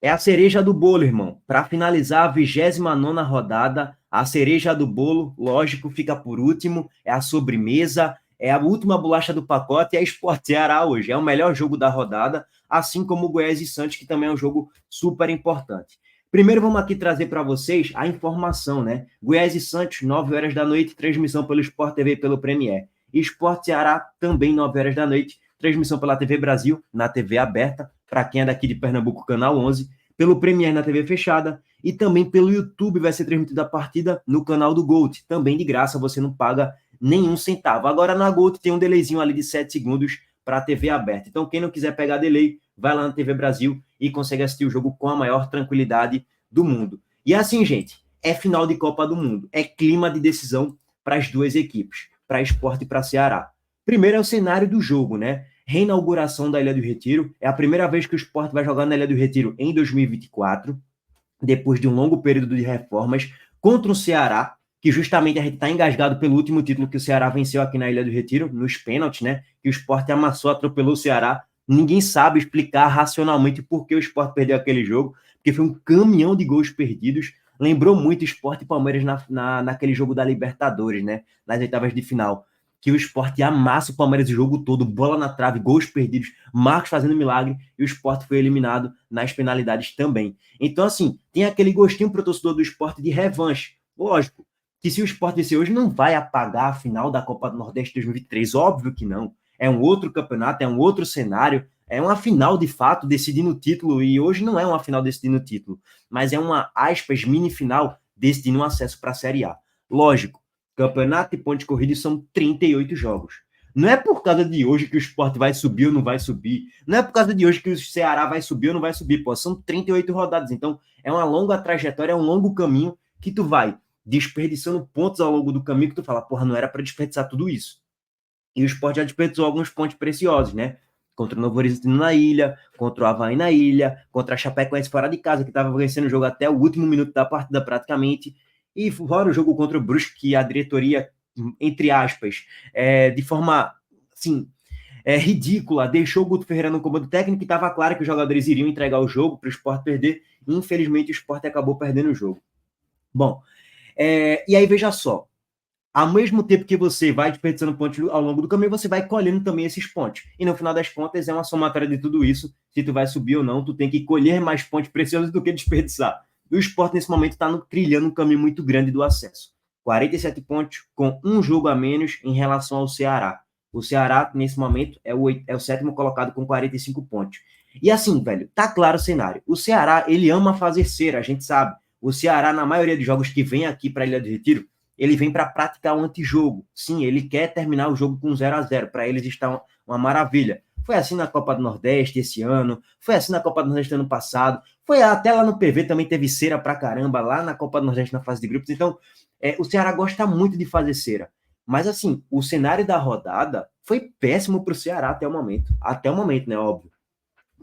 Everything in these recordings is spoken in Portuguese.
É a cereja do bolo, irmão. Para finalizar a 29ª rodada, a cereja do bolo, lógico, fica por último, é a sobremesa, é a última bolacha do pacote, é a Sport Ceará hoje. É o melhor jogo da rodada, assim como o Goiás e Santos, que também é um jogo super importante. Primeiro vamos aqui trazer para vocês a informação, né? Goiás e Santos, 9 horas da noite, transmissão pelo Sport TV e pelo Premier. E Sport Ceará, também 9 horas da noite, transmissão pela TV Brasil, na TV aberta, para quem é daqui de Pernambuco, canal 11, pelo Premier na TV fechada e também pelo YouTube vai ser transmitida a partida no canal do Gold, também de graça, você não paga nenhum centavo. Agora na Gold tem um delayzinho ali de 7 segundos para a TV aberta. Então quem não quiser pegar delay, vai lá na TV Brasil e consegue assistir o jogo com a maior tranquilidade do mundo. E assim, gente, é final de Copa do Mundo, é clima de decisão para as duas equipes, para Sport e para Ceará. Primeiro é o cenário do jogo, né? Reinauguração da Ilha do Retiro. É a primeira vez que o Sport vai jogar na Ilha do Retiro em 2024, depois de um longo período de reformas, contra o Ceará, que justamente a gente está engasgado pelo último título que o Ceará venceu aqui na Ilha do Retiro, nos pênaltis, né? Que o Sport amassou, atropelou o Ceará. Ninguém sabe explicar racionalmente por que o Sport perdeu aquele jogo, porque foi um caminhão de gols perdidos. Lembrou muito o Sport e Palmeiras naquele jogo da Libertadores, né? Nas oitavas de final, que o Sport amassa o Palmeiras o jogo todo, bola na trave, gols perdidos, Marcos fazendo milagre, e o Sport foi eliminado nas penalidades também. Então, assim, tem aquele gostinho pro torcedor do Sport de revanche. Lógico, que se o Sport vencer hoje, não vai apagar a final da Copa do Nordeste 2023, óbvio que não. É um outro campeonato, é um outro cenário, é uma final de fato decidindo o título, e hoje não é uma final decidindo o título, mas é uma, aspas, mini final decidindo o acesso para a Série A. Lógico, campeonato de pontos corridos são 38 jogos. Não é por causa de hoje que o Sport vai subir ou não vai subir. Não é por causa de hoje que o Ceará vai subir ou não vai subir. Pô, são 38 rodadas. Então, é uma longa trajetória, é um longo caminho que tu vai desperdiçando pontos ao longo do caminho que tu fala, porra, não era para desperdiçar tudo isso. E o Sport já desperdiçou alguns pontos preciosos, né? Contra o Novo Horizontino na ilha, contra o Avaí na ilha, contra a Chapecoense fora de casa, que estava vencendo o jogo até o último minuto da partida praticamente. E fora o jogo contra o Brusque, que a diretoria, entre aspas, de forma, assim, ridícula, deixou o Guto Ferreira no comando técnico e estava claro que os jogadores iriam entregar o jogo para o Sport perder. E, infelizmente, o Sport acabou perdendo o jogo. Bom, e aí veja só, ao mesmo tempo que você vai desperdiçando pontos ao longo do caminho, você vai colhendo também esses pontos. E no final das contas, é uma somatória de tudo isso. Se tu vai subir ou não, tu tem que colher mais pontos preciosos do que desperdiçar. E o Sport, nesse momento, está trilhando um caminho muito grande do acesso. 47 pontos, com um jogo a menos em relação ao Ceará. O Ceará, nesse momento, é o sétimo colocado com 45 pontos. E assim, velho, tá claro o cenário. O Ceará, ele ama fazer cera, a gente sabe. O Ceará, na maioria dos jogos que vem aqui para a Ilha do Retiro, ele vem para praticar um antijogo. Sim, ele quer terminar o jogo com 0-0. Para eles está uma maravilha. Foi assim na Copa do Nordeste esse ano, foi assim na Copa do Nordeste ano passado, foi até lá no PV também teve cera pra caramba, lá na Copa do Nordeste na fase de grupos. Então, o Ceará gosta muito de fazer cera. Mas assim, o cenário da rodada foi péssimo para o Ceará até o momento. Até o momento, né? Óbvio.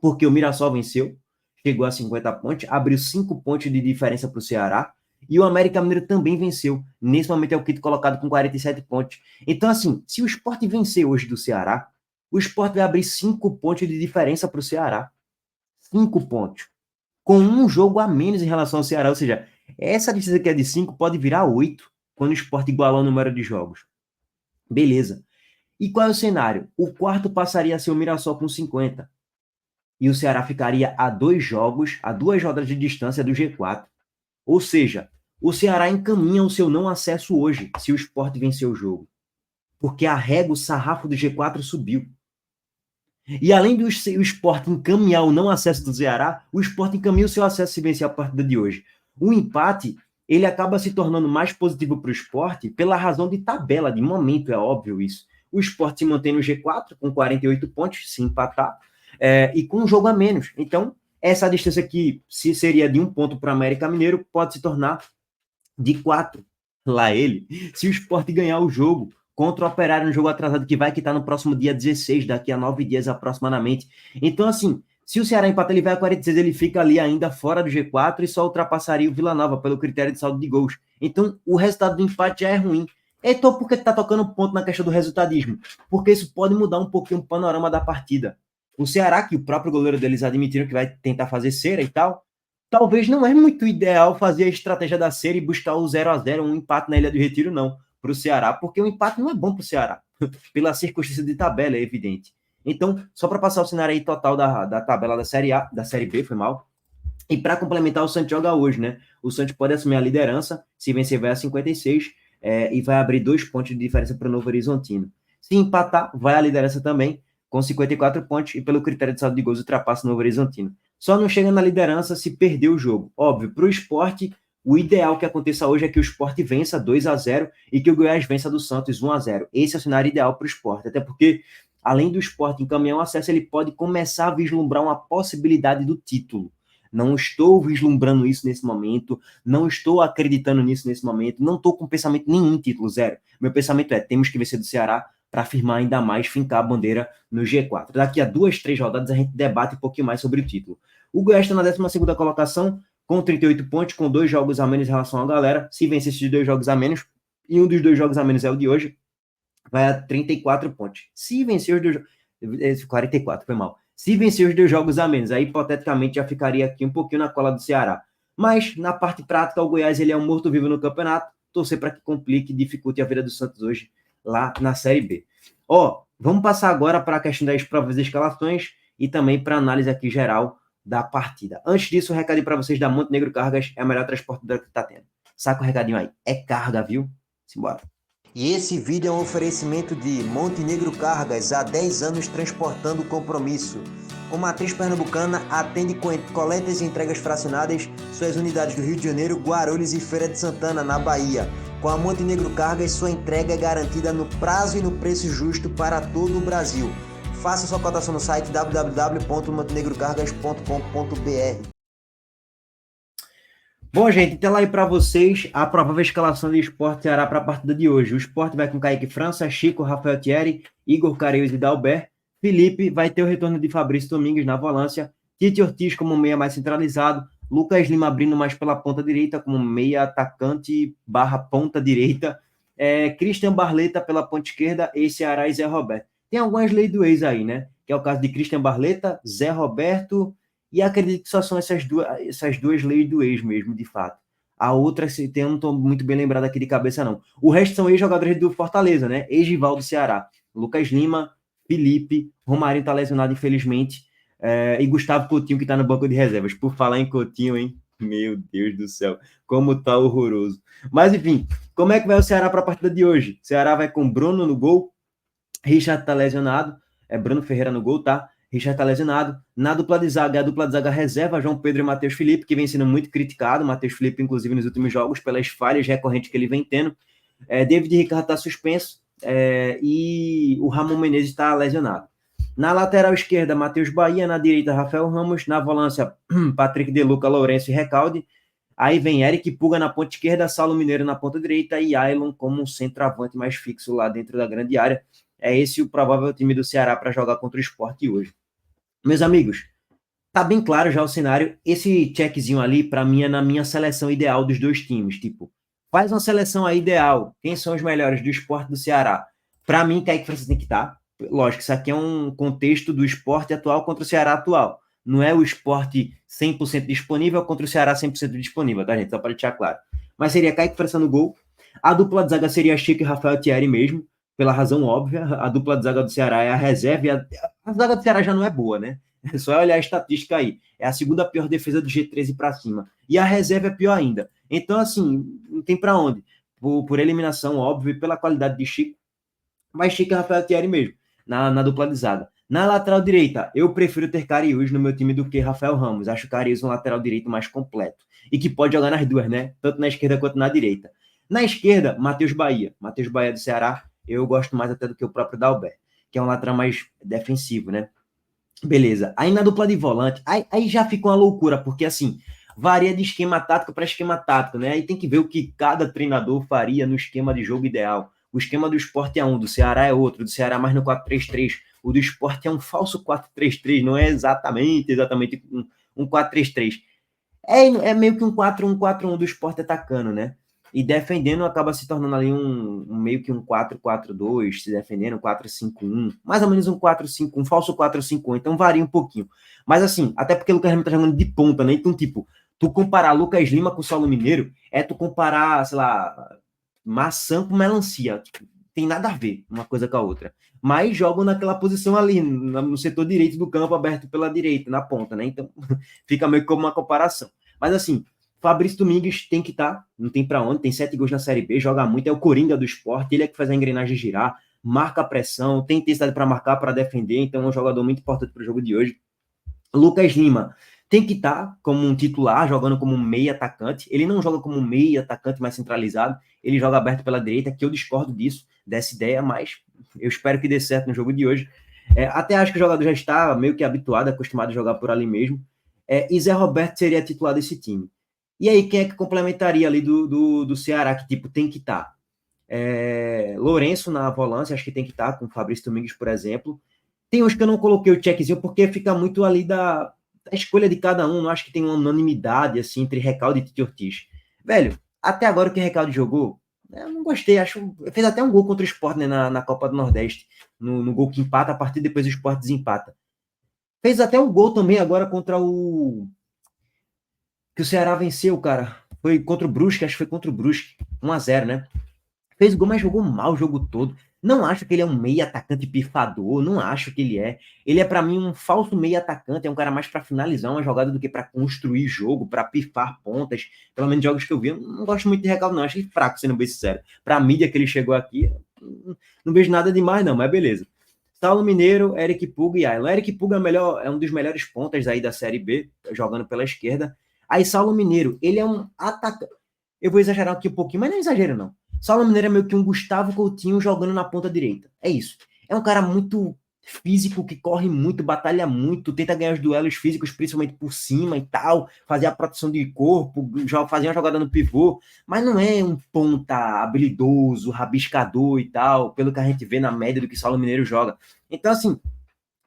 Porque o Mirassol venceu, chegou a 50 pontos, abriu 5 pontos de diferença para o Ceará, e o América Mineiro também venceu. Nesse momento é o quinto colocado com 47 pontos. Então, assim, se o Sport vencer hoje do Ceará, o Sport vai abrir 5 pontos de diferença para o Ceará. 5 pontos. Com um jogo a menos em relação ao Ceará. Ou seja, essa distância que é de 5 pode virar 8 quando o Sport igualar o número de jogos. Beleza. E qual é o cenário? O quarto passaria a ser o Mirassol com 50. E o Ceará ficaria a 2 jogos, a 2 rodadas de distância do G4. Ou seja, o Ceará encaminha o seu não acesso hoje, se o Sport vencer o jogo. Porque a régua, o sarrafo do G4 subiu. E além do Sport encaminhar o não acesso do Ceará, o Sport encaminha o seu acesso se vencer a partida de hoje. O empate, ele acaba se tornando mais positivo para o Sport pela razão de tabela, de momento, é óbvio isso. O Sport se mantém no G4 com 48 pontos, se empatar, e com um jogo a menos. Então, essa distância que se seria de 1 ponto para o América Mineiro pode se tornar de 4. Lá ele. Se o Sport ganhar o jogo contra o Operário no jogo atrasado, que vai quitar no próximo dia 16, daqui a 9 dias aproximadamente. Então, assim, se o Ceará empatar, ele vai a 46, ele fica ali ainda fora do G4 e só ultrapassaria o Vila Nova pelo critério de saldo de gols. Então, o resultado do empate já é ruim. Então, por que tá tocando ponto na questão do resultadismo? Porque isso pode mudar um pouquinho o panorama da partida. O Ceará, que o próprio goleiro deles admitiram que vai tentar fazer cera e tal, talvez não é muito ideal fazer a estratégia da série e buscar o 0-0, um empate na Ilha do Retiro, não, para o Ceará, porque o empate não é bom para o Ceará, pela circunstância de tabela, é evidente. Então, só para passar o cenário aí total da tabela da Série A, da Série B, foi mal. E para complementar, o Santos joga hoje, né? O Santos pode assumir a liderança, se vencer vai a 56, e vai abrir 2 pontos de diferença para o Novo Horizontino. Se empatar, vai à liderança também, com 54 pontos, e pelo critério de saldo de gols ultrapassa o Novo Horizontino. Só não chega na liderança se perder o jogo. Óbvio, para o Sport, o ideal que aconteça hoje é que o Sport vença 2-0 e que o Goiás vença do Santos 1-0. Esse é o cenário ideal para o Sport, até porque, além do Sport encaminhar o acesso, ele pode começar a vislumbrar uma possibilidade do título. Não estou vislumbrando isso nesse momento, não estou acreditando nisso nesse momento, não estou com pensamento nenhum em título, zero. Meu pensamento é, temos que vencer do Ceará para afirmar ainda mais, fincar a bandeira no G4. Daqui a 2, 3 rodadas a gente debate um pouquinho mais sobre o título. O Goiás está na 12ª colocação, com 38 pontos, com 2 jogos a menos em relação à galera. Se vencer esses 2 jogos a menos, e um dos 2 jogos a menos é o de hoje, vai a 34 pontos. Se vencer os 2 jogos... 44, foi mal. Se vencer os 2 jogos a menos, aí hipoteticamente já ficaria aqui um pouquinho na cola do Ceará. Mas, na parte prática, o Goiás ele é um morto-vivo no campeonato. Torcer para que complique e dificulte a vida do Santos hoje lá na Série B. Vamos passar agora para a questão das provas e escalações e também para a análise aqui geral da partida. Antes disso, o recadinho para vocês da Montenegro Cargas, é a melhor transportadora que está tendo. Saca o recadinho aí. É carga, viu? Simbora. E esse vídeo é um oferecimento de Montenegro Cargas, há 10 anos transportando o compromisso. Com matriz pernambucana, atende coletas e entregas fracionadas, suas unidades do Rio de Janeiro, Guarulhos e Feira de Santana, na Bahia. Com a Montenegro Cargas, sua entrega é garantida no prazo e no preço justo para todo o Brasil. Faça sua cotação no site www.montenegrocargas.com.br. Bom, gente, então lá aí para vocês a provável escalação do Sport Ceará para a partida de hoje. O Sport vai com Kaique França, Chico, Rafael Thierry, Igor Careus e Dalbert. Felipe vai ter o retorno de Fabrício Domingues na volância. Tite Ortiz como meia mais centralizado. Lucas Lima abrindo mais pela ponta direita, como meia atacante barra ponta direita. Christian Barleta pela ponta esquerda e Ceará e Zé Roberto. Tem algumas leis do ex aí, né? Que é o caso de Christian Barleta, Zé Roberto... E acredito que só são essas duas leis do ex mesmo, de fato. A outra, eu não estou muito bem lembrado aqui de cabeça, não. O resto são ex-jogadores do Fortaleza, né? Ex-rival do Ceará. Lucas Lima, Felipe, Romarinho está lesionado, infelizmente, e Gustavo Coutinho, que está no banco de reservas. Por falar em Coutinho, hein? Meu Deus do céu, como tá horroroso. Mas, enfim, como é que vai o Ceará para a partida de hoje? O Ceará vai com Bruno no gol, Richard está lesionado, Bruno Ferreira no gol, tá? Richard está lesionado. Na dupla de zaga, a dupla de zaga reserva, João Pedro e Matheus Felipe, que vem sendo muito criticado. Matheus Felipe, inclusive, nos últimos jogos, pelas falhas recorrentes que ele vem tendo. David Ricardo está suspenso e o Ramon Menezes está lesionado. Na lateral esquerda, Matheus Bahia. Na direita, Rafael Ramos. Na volância, Patrick De Luca, Lourenço e Recalde. Aí vem Eric Puga na ponta esquerda, Saulo Mineiro na ponta direita e Ailon como um centroavante mais fixo lá dentro da grande área. É esse o provável time do Ceará para jogar contra o Sport hoje. Meus amigos, tá bem claro já o cenário. Esse checkzinho ali, para mim, é na minha seleção ideal dos dois times. Tipo, faz uma seleção aí ideal. Quem são os melhores do Sport do Ceará? Para mim, Kaique França tem que estar. Lógico, isso aqui é um contexto do Sport atual contra o Ceará atual. Não é o Sport 100% disponível contra o Ceará 100% disponível, tá, gente? Só para deixar claro. Mas seria Kaique França no gol. A dupla de zaga seria Chico e Rafael Thierry mesmo, pela razão óbvia. A dupla de zaga do Ceará é a reserva e a zaga do Ceará já não é boa, né? É só olhar a estatística aí. É a segunda pior defesa do G13 para cima. E a reserva é pior ainda. Então, assim, não tem para onde. Por eliminação, óbvio, e pela qualidade de Chico. Mas Chico e Rafael Thierry mesmo, na dupla de zaga. Na lateral direita, eu prefiro ter Cariús no meu time do que Rafael Ramos. Acho o Cariús um lateral direito mais completo. E que pode jogar nas duas, né? Tanto na esquerda quanto na direita. Na esquerda, Matheus Bahia. Matheus Bahia do Ceará, eu gosto mais até do que o próprio Dalbert, que é um lateral mais defensivo, né? Beleza. Aí na dupla de volante, aí já fica uma loucura, porque assim, varia de esquema tático para esquema tático, né? Aí tem que ver o que cada treinador faria no esquema de jogo ideal. O esquema do Sport é um, do Ceará é outro, do Ceará mais no 4-3-3. O do Sport é um falso 4-3-3, não é exatamente um 4-3-3. É meio que um 4-1-4-1 do Sport atacando, né? E defendendo acaba se tornando ali meio que um 4-4-2, se defendendo um 4-5-1, mais ou menos um 4-5, um falso 4-5-1, então varia um pouquinho. Mas assim, até porque o Lucas Lima tá jogando de ponta, né? Então, tipo, Tu comparar Lucas Lima com o Saulo Mineiro é tu comparar, sei lá, maçã com melancia. Tipo, tem nada a ver uma coisa com a outra. Mas jogam naquela posição ali, no setor direito do campo, aberto pela direita, na ponta, né? Então, fica meio que como uma comparação. Mas assim, Fabrício Domingues tem que estar, não tem para onde, tem 7 gols na Série B, joga muito, é o Coringa do esporte, ele é que faz a engrenagem girar, marca a pressão, tem intensidade para marcar, para defender, então é um jogador muito importante para o jogo de hoje. Lucas Lima tem que estar como um titular, jogando como um meia atacante. Ele não joga como um meia atacante mais centralizado, ele joga aberto pela direita, que eu discordo disso, dessa ideia, mas eu espero que dê certo no jogo de hoje. Até acho que o jogador já está meio que habituado, acostumado a jogar por ali mesmo. E Zé Roberto seria titular desse time. E aí, quem é que complementaria ali do Ceará, que tipo, tem que estar? Lourenço na volância, acho que tem que estar, com o Fabrício Domingues, por exemplo. Tem uns que eu não coloquei o checkzinho, porque fica muito ali da escolha de cada um, não acho que tem uma unanimidade, assim, entre Recalde e Tite Ortiz. Velho, até agora o que Recalde jogou, eu não gostei, acho, fez até um gol contra o Sport, né, na Copa do Nordeste, no gol que empata, a partir depois o Sport desempata. Fez até um gol também agora contra que o Ceará venceu, cara, foi contra o Brusque, acho que foi contra o Brusque, 1-0, né? Fez gol, mas jogou mal o jogo todo. Não acho que ele é um meio atacante pifador, não acho que ele é. Ele é, para mim, um falso meio atacante, é um cara mais para finalizar uma jogada do que para construir jogo, para pifar pontas. Pelo menos jogos que eu vi, eu não gosto muito de Recalde, não. Acho ele fraco, sendo bem sincero. Para a mídia que ele chegou aqui, não vejo nada demais, não, mas beleza. Saulo Mineiro, Eric Puga e Ailon. Eric Puga é um dos melhores pontas aí da Série B, jogando pela esquerda. Aí Saulo Mineiro, ele é um atacante. Eu vou exagerar aqui um pouquinho, mas não é exagero, não. Saulo Mineiro é meio que um Gustavo Coutinho jogando na ponta direita. É isso. É um cara muito físico, que corre muito, batalha muito, tenta ganhar os duelos físicos, principalmente por cima e tal, fazer a proteção de corpo, fazer uma jogada no pivô, mas não é um ponta habilidoso, rabiscador e tal, pelo que a gente vê na média do que Saulo Mineiro joga. Então, assim,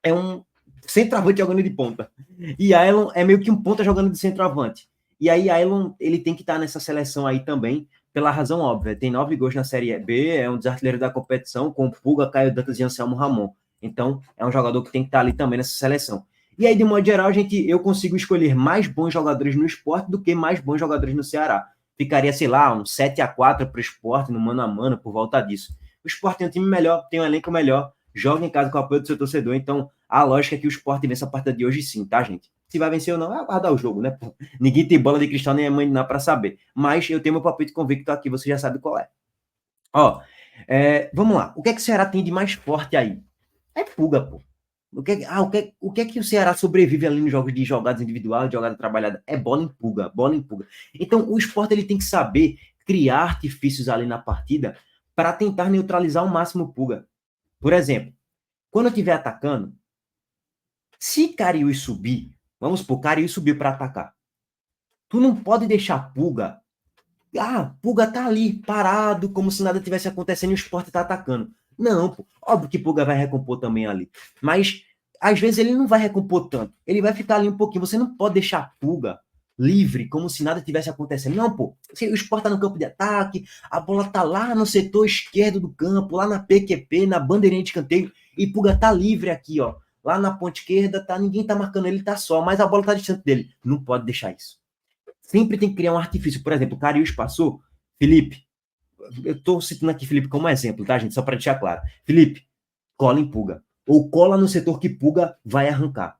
é um centroavante jogando de ponta. E Ailon é meio que um ponta jogando de centroavante. E aí Ailon, ele tem que estar nessa seleção aí também, pela razão óbvia. Tem 9 gols na Série B, é um dos artilheiros da competição, com Puga, Caio Dantas e Anselmo Ramon. Então, é um jogador que tem que estar ali também nessa seleção. E aí, de modo geral, eu consigo escolher mais bons jogadores no esporte do que mais bons jogadores no Ceará. Ficaria, sei lá, um 7-4 para o esporte, no mano a mano, por volta disso. O esporte tem um time melhor, tem um elenco melhor, joga em casa com o apoio do seu torcedor, então a lógica é que o esporte vence a partida de hoje sim, tá, gente? Se vai vencer ou não, é aguardar o jogo, né? Ninguém tem bola de cristal nem é mãe não para saber. Mas eu tenho meu palpite convicto aqui, você já sabe qual é. Ó, vamos lá. O que é que o Ceará tem de mais forte aí? É Puga, pô. O que é que o Ceará sobrevive ali nos jogos de jogadas individuais, de jogada trabalhada? É bola em Puga, bola em Puga. Então, o esporte ele tem que saber criar artifícios ali na partida para tentar neutralizar ao máximo o Puga. Por exemplo, quando eu estiver atacando, se Cariús subir, vamos supor, Cariús subiu para atacar. Tu não pode deixar Puga. Puga tá ali, parado, como se nada tivesse acontecendo e o esporte tá atacando. Não, pô. Óbvio que Puga vai recompor também ali. Mas, às vezes, ele não vai recompor tanto. Ele vai ficar ali um pouquinho. Você não pode deixar Puga livre, como se nada tivesse acontecendo. Não, pô. O esporte tá no campo de ataque, a bola tá lá no setor esquerdo do campo, lá na PQP, na bandeirinha de escanteio, e Puga tá livre aqui, ó. Lá na ponta esquerda, ninguém tá marcando ele, tá só, mas a bola tá distante dele. Não pode deixar isso. Sempre tem que criar um artifício. Por exemplo, o Cariús passou, Felipe, eu estou citando aqui Felipe como exemplo, tá, gente? Só para deixar claro. Felipe, cola em Puga. Ou cola no setor que Puga vai arrancar.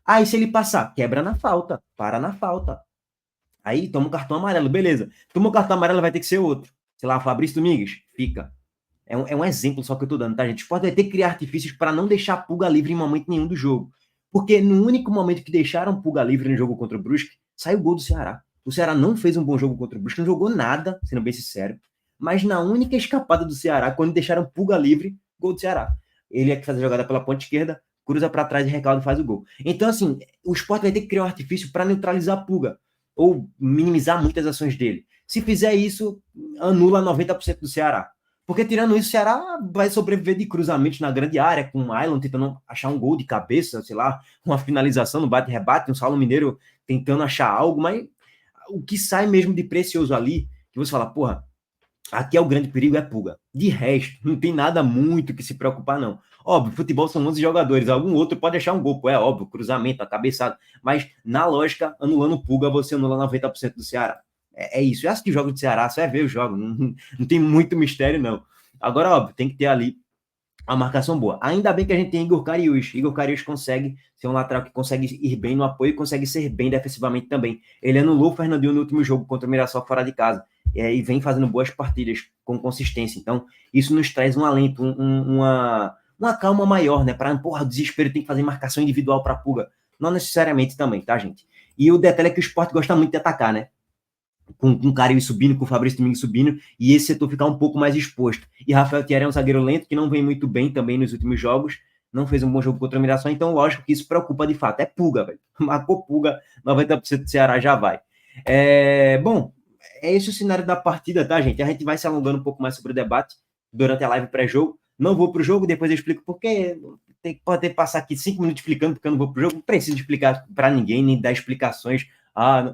Aí, se ele passar, quebra na falta, para na falta. Aí, toma um cartão amarelo, beleza. Toma um cartão amarelo, vai ter que ser outro. Sei lá, Fabrício Domingues, fica. É um exemplo só que eu tô dando, tá, gente? O Sport vai ter que criar artifícios para não deixar Puga livre em momento nenhum do jogo. Porque no único momento que deixaram Puga livre no jogo contra o Brusque, saiu o gol do Ceará. O Ceará não fez um bom jogo contra o Brusque, não jogou nada, sendo bem sincero. Mas na única escapada do Ceará, quando deixaram Puga livre, gol do Ceará. Ele é que faz a jogada pela ponta esquerda, cruza para trás e Recalde faz o gol. Então, assim, o Sport vai ter que criar um artifício para neutralizar Puga, ou minimizar muitas ações dele. Se fizer isso, anula 90% do Ceará. Porque tirando isso, o Ceará vai sobreviver de cruzamentos na grande área, com o Ailon tentando achar um gol de cabeça, sei lá, uma finalização no bate-rebate, um Saulo Mineiro tentando achar algo, mas o que sai mesmo de precioso ali, que você fala, porra, Aqui é o grande perigo, é Pulga. De resto, não tem nada muito que se preocupar, não. Óbvio, futebol são 11 jogadores, algum outro pode deixar um gol, pô, é óbvio, cruzamento, a cabeçada, mas na lógica, anulando Pulga, você anula 90% do Ceará. É isso, eu assisti jogo do Ceará, você vai ver o jogo, não tem muito mistério, não. Agora, óbvio, tem que ter ali a marcação boa. Ainda bem que a gente tem Igor Cariús. Igor Cariús consegue ser um lateral que consegue ir bem no apoio e consegue ser bem defensivamente também. Ele anulou o Fernandinho no último jogo contra o Mirassol fora de casa e vem fazendo boas partidas com consistência. Então, isso nos traz um alento, uma calma maior, né? Para, porra, o desespero tem que fazer marcação individual para Pulga. Não necessariamente também, tá, gente? E o detalhe é que o esporte gosta muito de atacar, né? Com o Carilli subindo, com o Fabrício Domingues subindo, e esse setor ficar um pouco mais exposto. E Rafael Thierry é um zagueiro lento, que não vem muito bem também nos últimos jogos, não fez um bom jogo contra a Mirassol, então lógico que isso preocupa de fato. É Pulga, velho. Marcou Pulga, 90% do Ceará já vai. Bom, é esse o cenário da partida, tá, gente? A gente vai se alongando um pouco mais sobre o debate durante a live pré-jogo. Não vou pro jogo, depois eu explico por quê. Pode ter que passar aqui 5 minutos explicando porque eu não vou pro jogo. Não preciso explicar para ninguém, nem dar explicações.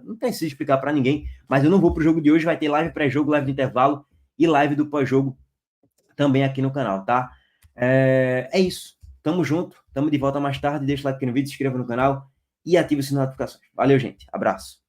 Não preciso explicar para ninguém, mas eu não vou pro jogo de hoje. Vai ter live pré-jogo, live de intervalo e live do pós-jogo também aqui no canal, tá? É isso. Tamo junto. Tamo de volta mais tarde. Deixa o like aqui no vídeo, se inscreva no canal e ative as notificações. Valeu, gente. Abraço.